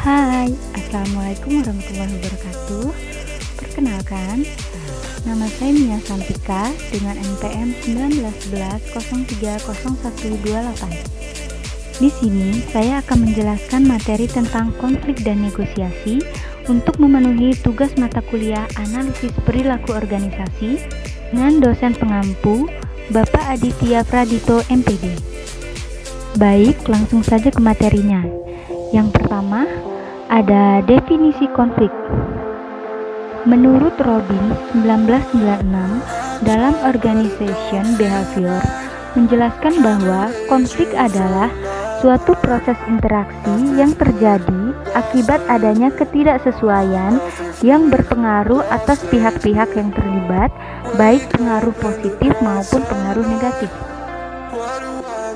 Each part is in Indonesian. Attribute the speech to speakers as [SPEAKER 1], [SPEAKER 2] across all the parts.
[SPEAKER 1] Hai, Assalamualaikum warahmatullahi wabarakatuh. Perkenalkan, nama saya Mia Santika dengan NPM 1911030128. Di sini saya akan menjelaskan materi tentang konflik dan negosiasi untuk memenuhi tugas mata kuliah analisis perilaku organisasi dengan dosen pengampu Bapak Aditya Pradito MPD. Baik, langsung saja ke materinya. Yang pertama, ada definisi konflik. Menurut Robbins 1996 dalam Organization Behavior menjelaskan bahwa konflik adalah suatu proses interaksi yang terjadi akibat adanya ketidaksesuaian yang berpengaruh atas pihak-pihak yang terlibat, baik pengaruh positif maupun pengaruh negatif.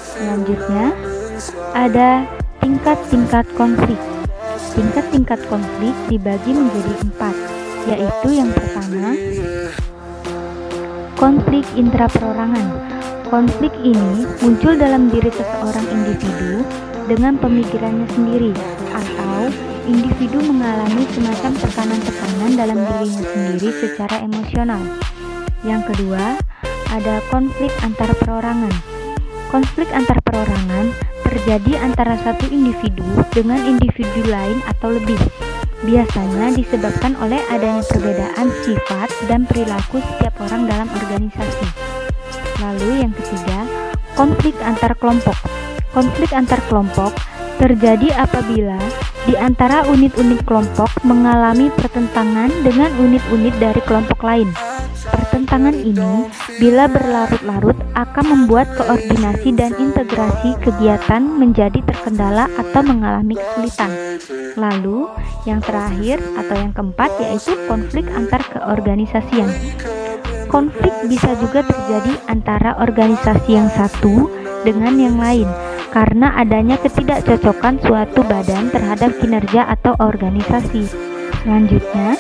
[SPEAKER 1] Selanjutnya, ada tingkat-tingkat konflik. Tingkat-tingkat konflik dibagi menjadi 4, yaitu yang pertama, konflik intraperorangan. Konflik ini muncul dalam diri seseorang individu dengan pemikirannya sendiri, atau individu mengalami semacam tekanan-tekanan dalam dirinya sendiri secara emosional. Yang kedua, ada konflik antar perorangan. Konflik antar perorangan terjadi antara satu individu dengan individu lain atau lebih. Biasanya disebabkan oleh adanya perbedaan sifat dan perilaku setiap orang dalam organisasi. Lalu yang ketiga, konflik antar kelompok. Konflik antar kelompok terjadi apabila di antara unit-unit kelompok mengalami pertentangan dengan unit-unit dari kelompok lain. Pertentangan ini bila berlarut-larut akan membuat koordinasi dan integrasi kegiatan menjadi terkendala atau mengalami kesulitan. Lalu, yang terakhir atau yang keempat yaitu konflik antar keorganisasian. Konflik bisa juga terjadi antara organisasi yang satu dengan yang lain karena adanya ketidakcocokan suatu badan terhadap kinerja atau organisasi. Selanjutnya,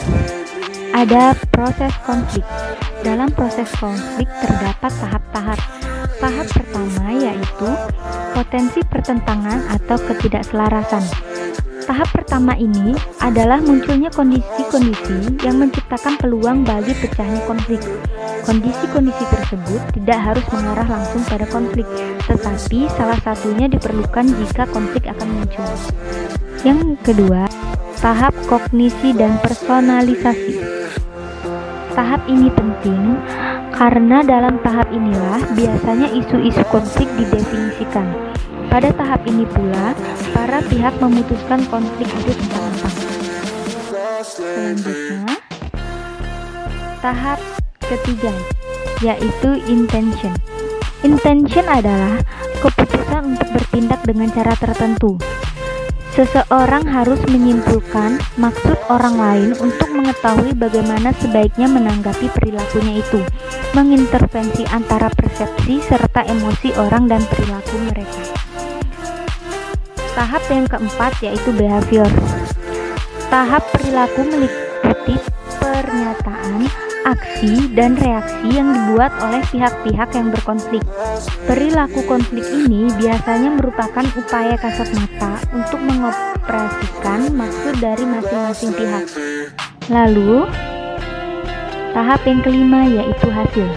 [SPEAKER 1] ada proses konflik. Dalam proses konflik terdapat tahap-tahap. Tahap pertama yaitu potensi pertentangan atau ketidakselarasan. Tahap pertama ini adalah munculnya kondisi-kondisi yang menciptakan peluang bagi pecahnya konflik. Kondisi-kondisi tersebut tidak harus mengarah langsung pada konflik, tetapi salah satunya diperlukan jika konflik akan muncul. Yang kedua, tahap kognisi dan personalisasi. Tahap ini penting karena dalam tahap inilah biasanya isu-isu konflik didefinisikan. Pada tahap ini pula, para pihak memutuskan konflik itu tentang apa. Selanjutnya, tahap ketiga, yaitu intention. Intention adalah keputusan untuk bertindak dengan cara tertentu. Seseorang harus menyimpulkan maksud orang lain untuk mengetahui bagaimana sebaiknya menanggapi perilakunya itu, mengintervensi antara persepsi serta emosi orang dan perilaku mereka. Tahap yang keempat yaitu behavior. Tahap perilaku meliputi pernyataan, aksi, dan reaksi yang dibuat oleh pihak-pihak yang berkonflik. Perilaku konflik ini biasanya merupakan upaya kasat mata untuk mengoperasikan maksud dari masing-masing pihak. Lalu, tahap yang kelima yaitu hasil.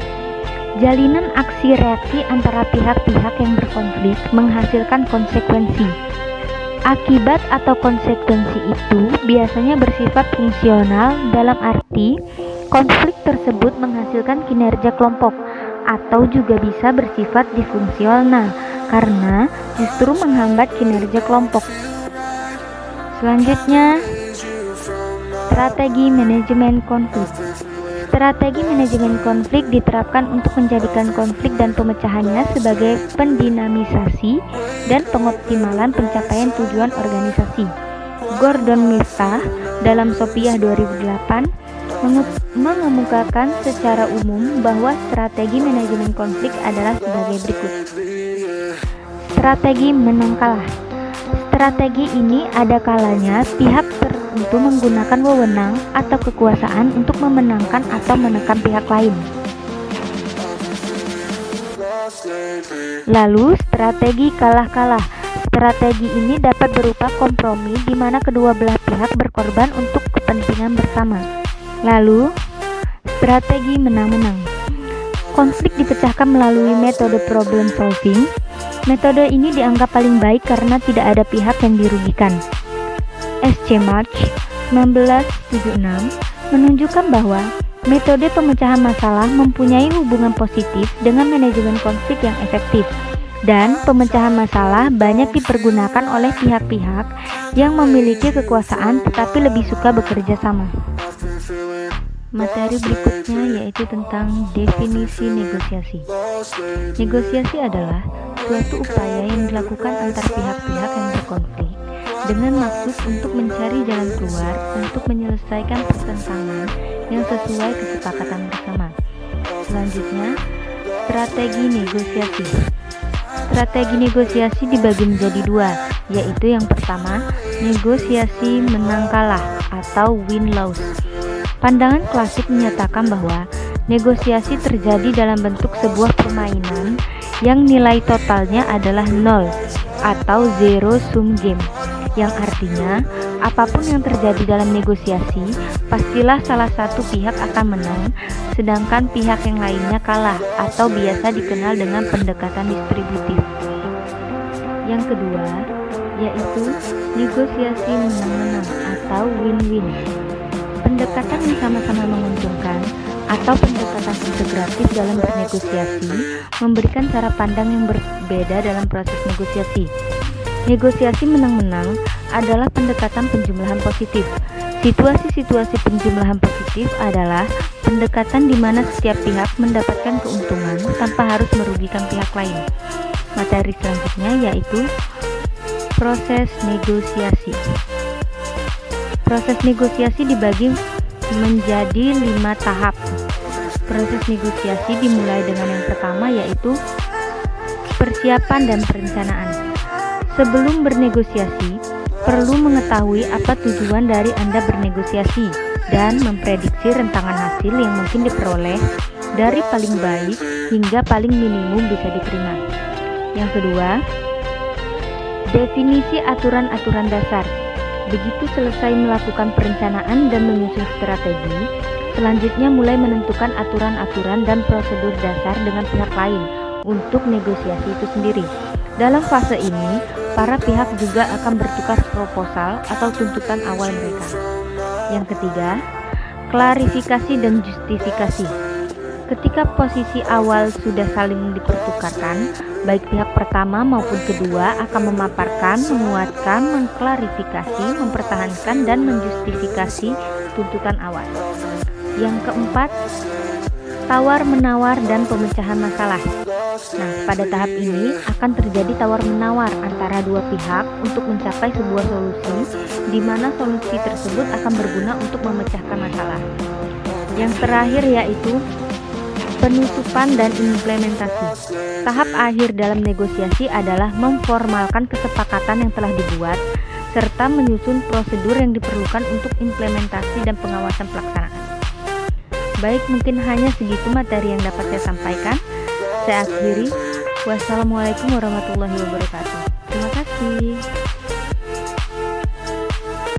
[SPEAKER 1] Jalinan aksi reaksi antara pihak-pihak yang berkonflik menghasilkan konsekuensi. Akibat atau konsekuensi itu biasanya bersifat fungsional dalam arti konflik tersebut menghasilkan kinerja kelompok, atau juga bisa bersifat disfungsional karena justru menghambat kinerja kelompok. Selanjutnya, strategi manajemen konflik. Strategi manajemen konflik diterapkan untuk menjadikan konflik dan pemecahannya sebagai pendinamisasi dan pengoptimalan pencapaian tujuan organisasi. Gordon Miftah dalam Sophia 2008 mengemukakan secara umum bahwa strategi manajemen konflik adalah sebagai berikut. Strategi menang kalah. Strategi ini ada kalanya pihak tertentu menggunakan wewenang atau kekuasaan untuk memenangkan atau menekan pihak lain. Lalu strategi kalah-kalah. Strategi ini dapat berupa kompromi di mana kedua belah pihak berkorban untuk kepentingan bersama. Lalu, strategi menang-menang. Konflik dipecahkan melalui metode problem solving. Metode ini dianggap paling baik karena tidak ada pihak yang dirugikan. S.C. March 1976 menunjukkan bahwa metode pemecahan masalah mempunyai hubungan positif dengan manajemen konflik yang efektif, dan pemecahan masalah banyak dipergunakan oleh pihak-pihak yang memiliki kekuasaan tetapi lebih suka bekerja sama. Materi berikutnya yaitu tentang definisi negosiasi. Negosiasi adalah suatu upaya yang dilakukan antar pihak-pihak yang berkonflik dengan maksud untuk mencari jalan keluar untuk menyelesaikan pertentangan yang sesuai kesepakatan bersama. Selanjutnya, strategi negosiasi. Strategi negosiasi dibagi menjadi dua, yaitu yang pertama, negosiasi menang kalah atau win-lose. Pandangan klasik menyatakan bahwa negosiasi terjadi dalam bentuk sebuah permainan yang nilai totalnya adalah nol atau zero sum game, yang artinya apapun yang terjadi dalam negosiasi, pastilah salah satu pihak akan menang, sedangkan pihak yang lainnya kalah atau biasa dikenal dengan pendekatan distributif. Yang kedua, yaitu negosiasi menang-menang atau win-win. Pendekatan yang sama-sama menguntungkan atau pendekatan integratif dalam bernegosiasi memberikan cara pandang yang berbeda dalam proses negosiasi. Negosiasi menang-menang adalah pendekatan penjumlahan positif. Situasi-situasi penjumlahan positif adalah pendekatan di mana setiap pihak mendapatkan keuntungan tanpa harus merugikan pihak lain. Materi selanjutnya yaitu proses negosiasi. Proses negosiasi dibagi menjadi 5 tahap. Proses negosiasi dimulai dengan yang pertama yaitu persiapan dan perencanaan. Sebelum bernegosiasi, perlu mengetahui apa tujuan dari Anda bernegosiasi dan memprediksi rentangan hasil yang mungkin diperoleh dari paling baik hingga paling minimum bisa diterima. Yang kedua, definisi aturan-aturan dasar. Begitu selesai melakukan perencanaan dan menyusun strategi, selanjutnya mulai menentukan aturan-aturan dan prosedur dasar dengan pihak lain untuk negosiasi itu sendiri. Dalam fase ini, para pihak juga akan bertukar proposal atau tuntutan awal mereka. Yang ketiga, klarifikasi dan justifikasi. Ketika posisi awal sudah saling dipertukarkan, baik pihak pertama maupun kedua akan memaparkan, menguatkan, mengklarifikasi, mempertahankan, dan menjustifikasi tuntutan awal. Yang keempat, tawar-menawar dan pemecahan masalah. Nah, pada tahap ini akan terjadi tawar-menawar antara dua pihak untuk mencapai sebuah solusi, di mana solusi tersebut akan berguna untuk memecahkan masalah. Yang terakhir yaitu penutupan dan implementasi. Tahap akhir dalam negosiasi adalah memformalkan kesepakatan yang telah dibuat, serta menyusun prosedur yang diperlukan untuk implementasi dan pengawasan pelaksanaan. Baik, mungkin hanya segitu materi yang dapat saya sampaikan. Saya akhiri. Wassalamualaikum warahmatullahi wabarakatuh. Terima kasih.